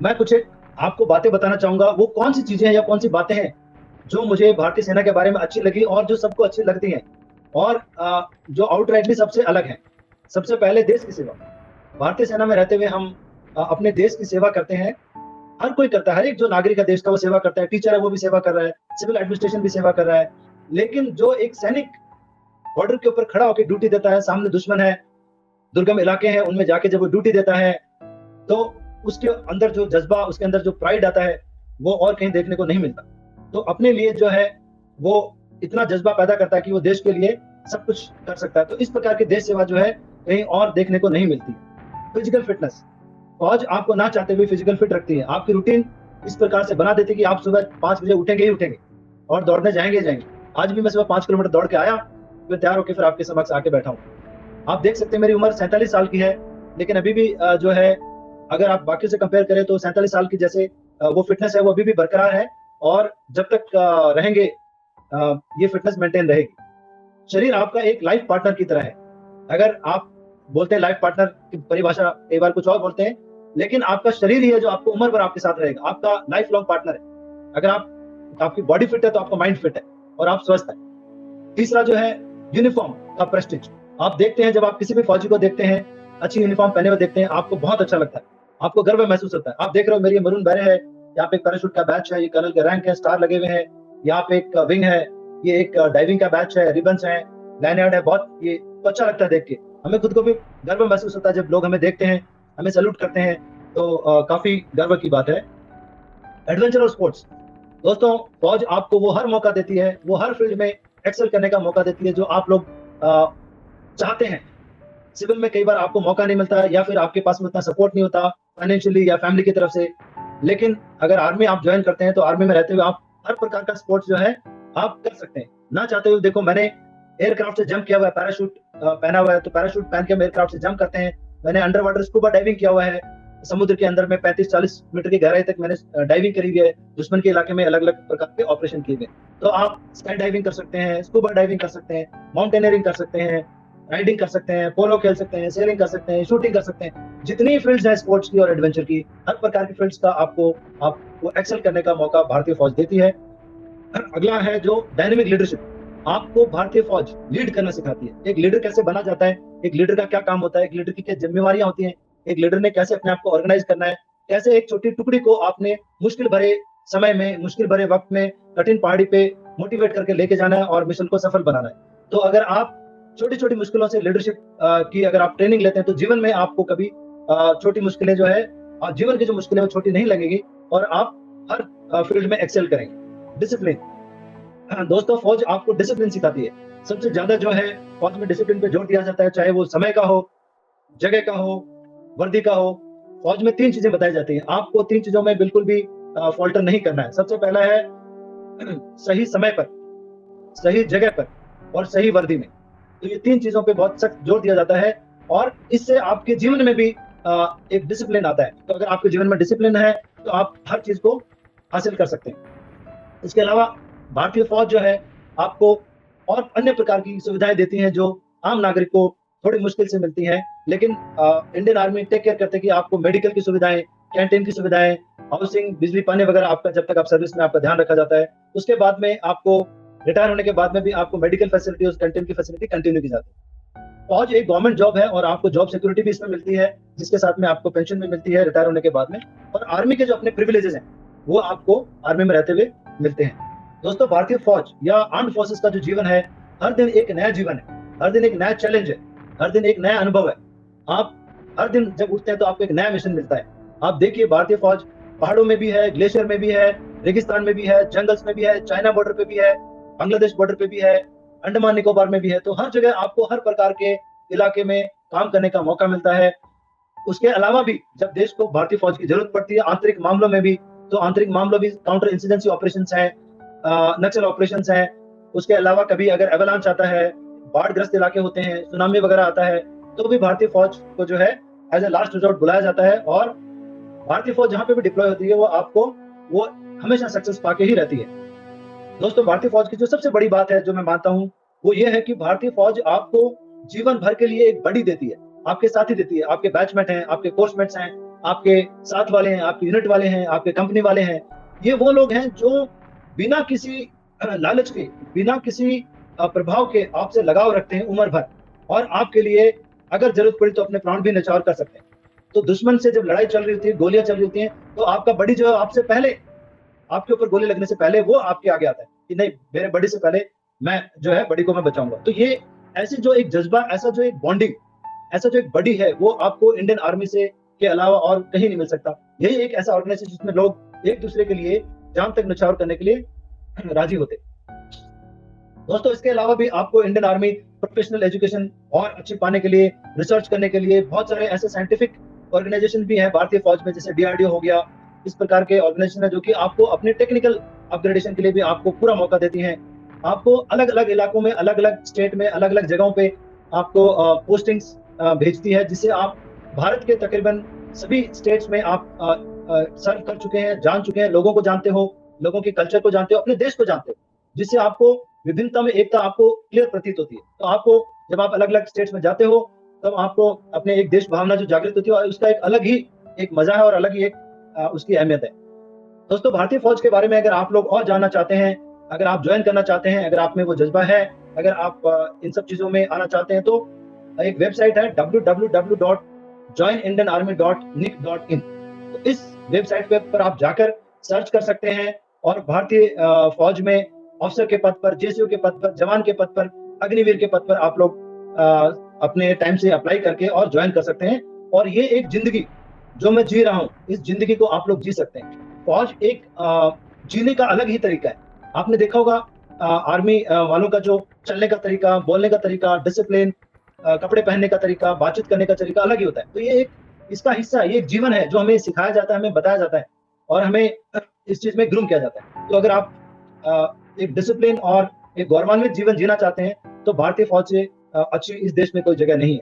मैं कुछ एक आपको बातें बताना चाहूंगा। वो कौन सी चीजें हैं या कौन सी बातें हैं जो मुझे भारतीय सेना के बारे में अच्छी लगी और जो सबको अच्छी लगती हैं, और जो आउटराइटली सबसे अलग है। सबसे पहले देश की सेवा। भारतीय सेना में रहते हुए हम अपने देश की सेवा करते हैं। हर कोई करता है, हर एक जो नागरिक है देश का वो सेवा करता है। टीचर है वो भी सेवा कर रहा है, सिविल एडमिनिस्ट्रेशन भी सेवा कर रहा है। लेकिन जो एक सैनिक बॉर्डर के ऊपर खड़ा होकर ड्यूटी देता है, सामने दुश्मन है, दुर्गम इलाके हैं, उनमें जाके जब वो ड्यूटी देता है, तो उसके अंदर जो जज्बा, उसके अंदर जो प्राइड आता है, वो और कहीं देखने को नहीं मिलता। तो अपने लिए जो है वो इतना जज्बा पैदा करता है कि वो देश के लिए सब कुछ कर सकता है। तो इस प्रकार की देश सेवा जो है कहीं और देखने को नहीं मिलती। Physical fitness. फौज आपको ना चाहते हुए फिजिकल फिट रखती है। आपकी रूटीन इस प्रकार से बना देती है कि आप सुबह 5 बजे उठेंगे ही उठेंगे और दौड़ने जाएंगे ही जाएंगे। आज भी मैं सुबह 5 किलोमीटर दौड़ के आया, फिर तैयार होकर फिर आपके समक्ष आके बैठा हूँ। आप देख सकते हैं मेरी उम्र 47 साल की है, लेकिन अभी भी जो है, अगर आप बाकी से कंपेयर करें तो 47 साल की जैसे वो फिटनेस है वो अभी भी बरकरार है। और जब तक रहेंगे ये फिटनेस मेंटेन रहेगी। शरीर आपका एक लाइफ पार्टनर की तरह है। अगर आप बोलते हैं लाइफ पार्टनर की परिभाषा कई बार कुछ और बोलते हैं, लेकिन आपका शरीर ही है जो आपको उम्र भर आपके साथ रहेगा, आपका लाइफ लॉन्ग पार्टनर है। अगर आपकी बॉडी फिट है तो आपका माइंड फिट है और आप स्वस्थ है। तीसरा जो है यूनिफॉर्म का प्रेस्टीज। आप देखते हैं, जब आप किसी भी फौजी को देखते हैं, अच्छी यूनिफॉर्म पहने हुए देखते हैं, आपको बहुत अच्छा लगता है, आपको गर्व महसूस होता है। आप देख रहे हो मेरी मरून बैरे है, यहाँ पे एक पैराशूट का बैच है, ये कर्नल के रैंक है, स्टार लगे हुए हैं। यहाँ पे एक विंग है, ये एक डाइविंग का बैच है, रिबन्स है, लाइनयार्ड है। बहुत ये तो अच्छा लगता है देख के। हमें खुद को भी गर्व महसूस होता है जब लोग हमें देखते हैं, हमें सैल्यूट करते हैं। तो काफी गर्व की बात है। एडवेंचर और स्पोर्ट्स। दोस्तों, फौज आपको वो हर मौका देती है, वो हर फील्ड में एक्सेल करने का मौका देती है जो आप लोग चाहते हैं। सिविल में कई बार आपको मौका नहीं मिलता है, या फिर आपके पास में उतना सपोर्ट नहीं होता फाइनेंशियली या फैमिली की तरफ से। लेकिन अगर आर्मी आप ज्वाइन करते हैं तो आर्मी में रहते हुए आप हर प्रकार का स्पोर्ट्स जो है आप कर सकते हैं। ना चाहते हुए देखो, मैंने एयरक्राफ्ट से जंप किया हुआ है, पैराशूट पहना हुआ है, तो पैराशूट पहन के हम एयरक्राफ्ट से जंप करते हैं। मैंने अंडर वाटर स्कूबा डाइविंग किया हुआ है, समुद्र के अंदर में 35-40 मीटर की गहराई तक मैंने डाइविंग करी हुई है। दुश्मन के इलाके में अलग अलग प्रकार के ऑपरेशन किए हुए। तो आप स्काई डाइविंग कर सकते हैं, स्कूबा डाइविंग कर सकते हैं, माउंटेनियरिंग कर सकते हैं, राइडिंग कर सकते हैं, पोलो खेल सकते हैं, सेलिंग कर सकते हैं, शूटिंग कर सकते हैं। जितनी फील्ड्स हैं स्पोर्ट्स की और एडवेंचर की, हर प्रकार की फील्ड्स का आपको एक्सेल करने का मौका भारतीय फौज देती है। अगला है जो डायनेमिक लीडरशिप। आपको भारतीय फौज लीड करना सिखाती है। एक लीडर कैसे बना जाता है, एक लीडर का क्या काम होता है, एक लीडर की क्या जिम्मेवारियां होती हैं, एक लीडर ने कैसे अपने आप को ऑर्गेनाइज करना है, कैसे एक छोटी टुकड़ी को आपने मुश्किल भरे समय में, मुश्किल भरे वक्त में, कठिन पहाड़ी पे मोटिवेट करके लेके जाना है और मिशन को सफल बनाना है। तो अगर आप छोटी छोटी मुश्किलों से लीडरशिप की अगर आप ट्रेनिंग लेते हैं तो जीवन में आपको कभी छोटी मुश्किलें जो है, जीवन की जो मुश्किलें वो छोटी नहीं लगेगी और आप हर फील्ड में एक्सेल करेंगे। डिसिप्लिन। दोस्तों, फौज आपको डिसिप्लिन सिखाती है। सबसे ज्यादा जो है फौज में डिसिप्लिन पे जोर दिया जाता है, चाहे वो समय का हो, जगह का हो, वर्दी का हो। फौज में 3 चीजें बताई जाती हैं, आपको 3 चीजों में बिल्कुल भी फॉल्टर नहीं करना है। सबसे पहला है सही समय पर, सही जगह पर और सही वर्दी में। तो ये 3 चीजों पे बहुत सख्त जोर दिया जाता है और इससे आपके जीवन में भी एक डिसिप्लिन आता है। तो अगर आपके जीवन में डिसिप्लिन है तो आप हर चीज को हासिल कर सकते हैं। इसके अलावा भारतीय फौज जो है आपको और अन्य प्रकार की सुविधाएं देती हैं जो आम नागरिक को थोड़ी मुश्किल से मिलती हैं। लेकिन इंडियन आर्मी टेक केयर करते हैं कि आपको मेडिकल की सुविधाएं, कैंटीन की सुविधाएं, हाउसिंग, बिजली पानी वगैरह आपका जब तक आप सर्विस में आपका ध्यान रखा जाता है। उसके बाद में आपको रिटायर होने के बाद में भी आपको मेडिकल फैसिलिटी और कैंटीन की फैसिलिटी कंटिन्यू की जाती है। फौज एक गवर्नमेंट जॉब है और आपको जॉब सिक्योरिटी भी इसमें मिलती है, जिसके साथ में आपको पेंशन भी मिलती है रिटायर होने के बाद में। और आर्मी के जो अपने प्रिविलेजेस हैं वो आपको आर्मी में रहते हुए मिलते हैं। दोस्तों, भारतीय फौज या आर्म्ड फोर्सेस का जो जीवन है, हर दिन एक नया जीवन है, हर दिन एक नया चैलेंज है, हर दिन एक नया अनुभव है। आप हर दिन जब उठते हैं तो आपको एक नया मिशन मिलता है। आप देखिए, भारतीय फौज पहाड़ों में भी है, ग्लेशियर में भी है, रेगिस्तान में भी है, जंगल्स में भी है, चाइना बॉर्डर पे भी है, बांग्लादेश बॉर्डर पे भी है, अंडमान निकोबार में भी है। तो हर जगह आपको हर प्रकार के इलाके में काम करने का मौका मिलता है। उसके अलावा भी जब देश को भारतीय फौज की जरूरत पड़ती है आंतरिक मामलों में भी, तो आंतरिक मामलों भी काउंटर इंसिडेंसी ऑपरेशन है, नक्सल ऑपरेशंस हैं। उसके अलावा कभी अगर एवलांच आता है, बाढ़ ग्रस्त इलाके होते हैं, सुनामी वगैरह आता है, तो भी भारतीय फौज को जो है एज ए लास्ट रिजॉर्ट बुलाया जाता है। और भारतीय फौज जहां पे भी डिप्लॉय होती है वो हमेशा सक्सेस पाके ही रहती है। दोस्तों, भारतीय फौज की जो सबसे बड़ी बात है जो मैं मानता हूँ वो ये है कि भारतीय फौज आपको जीवन भर के लिए एक बड़ी देती है, आपके साथी देती है, आपके बैचमेट हैं, आपके कोर्समेट्स हैं, आपके साथ वाले हैं, आपके यूनिट वाले हैं, आपके कंपनी वाले हैं। ये वो लोग हैं जो बिना किसी लालच के, बिना किसी प्रभाव के आपसे लगाव रखते हैं उम्र भर, और आपके लिए अगर ज़रूरत पड़ी तो अपने प्राण भी न्यौछावर कर सकते हैं। तो दुश्मन से जब लड़ाई चल रही होती है, गोलियाँ चल रही होती हैं, तो आपका बड़ी जो है आपसे पहले, आपके ऊपर गोली लगने से पहले वो आपके आगे आता है कि नहीं, मेरे बड़ी से पहले मैं जो है बड़ी को मैं बचाऊँगा। तो ये ऐसे जो एक जज़्बा, ऐसा जो एक बॉन्डिंग, ऐसा जो एक बडी है, वो आपको इंडियन आर्मी से के अलावा और कहीं नहीं मिल सकता। यही एक ऐसा ऑर्गेनाइजेशन जिसमें लोग एक-दूसरे के लिए जान तक न्यौछावर करने के लिए राज़ी होते हैं। दोस्तों, इसके अलावा भी आपको इंडियन आर्मी प्रोफेशनल एजुकेशन और अच्छी पाने के लिए, रिसर्च करने के लिए बहुत सारे ऐसे साइंटिफिक ऑर्गेनाइजेशन भी हैं भारतीय फौज में, जैसे डीआरडीओ हो गया। इस प्रकार के ऑर्गेनाइजेशन है जो कि आपको अपने टेक्निकल अपग्रेडेशन के लिए भी आपको पूरा मौका देती हैं। आपको अलग-अलग इलाकों में, अलग-अलग स्टेट में, अलग-अलग जगहों पे आपको पोस्टिंग्स भेजती है, जिससे आप भारत के तकरीबन सभी स्टेट्स में आप सर्व कर चुके हैं, जान चुके हैं, लोगों को जानते हो, लोगों के कल्चर को जानते हो, अपने देश को जानते हो, जिससे आपको विभिन्नता में एकता आपको क्लियर प्रतीत होती है। तो आपको जब आप अलग-अलग स्टेट्स में जाते हो, तब आपको अपने एक देश भावना जो जागृत होती है, और उसका एक अलग ही एक मज़ा है और अलग ही एक उसकी अहमियत है। दोस्तों, भारतीय फ़ौज के बारे में अगर आप लोग और जानना चाहते हैं, अगर आप जॉइन करना चाहते हैं, अगर आप में वो जज़्बा है, अगर आप इन सब चीज़ों में आना चाहते हैं, तो एक वेबसाइट है www.joinindianarmy.nic.in। तो इस वेबसाइट पे पर आप जाकर सर्च कर सकते हैं, और भारतीय फ़ौज में ऑफिसर के पद पर, जेसीओ के पद पर, जवान के पद पर, अग्निवीर के पद पर आप लोग अ, अपने टाइम से अप्लाई करके और जॉइन कर सकते हैं। और ये एक ज़िंदगी जो मैं जी रहा हूँ, इस ज़िंदगी को आप लोग जी सकते हैं। फ़ौज एक जीने का अलग ही तरीका है। आपने देखा होगा आर्मी वालों का जो चलने का तरीका, बोलने का तरीका, डिसिप्लिन, कपड़े पहनने का तरीका, बातचीत करने का तरीका अलग ही होता है। तो ये एक इसका हिस्सा है, ये एक जीवन है जो हमें सिखाया जाता है, हमें बताया जाता है, और हमें इस चीज़ में ग्रूम किया जाता है। तो अगर आप एक डिसिप्लिन और एक गौरवान्वित जीवन जीना चाहते हैं, तो भारतीय फ़ौज से अच्छी इस देश में कोई जगह नहीं है।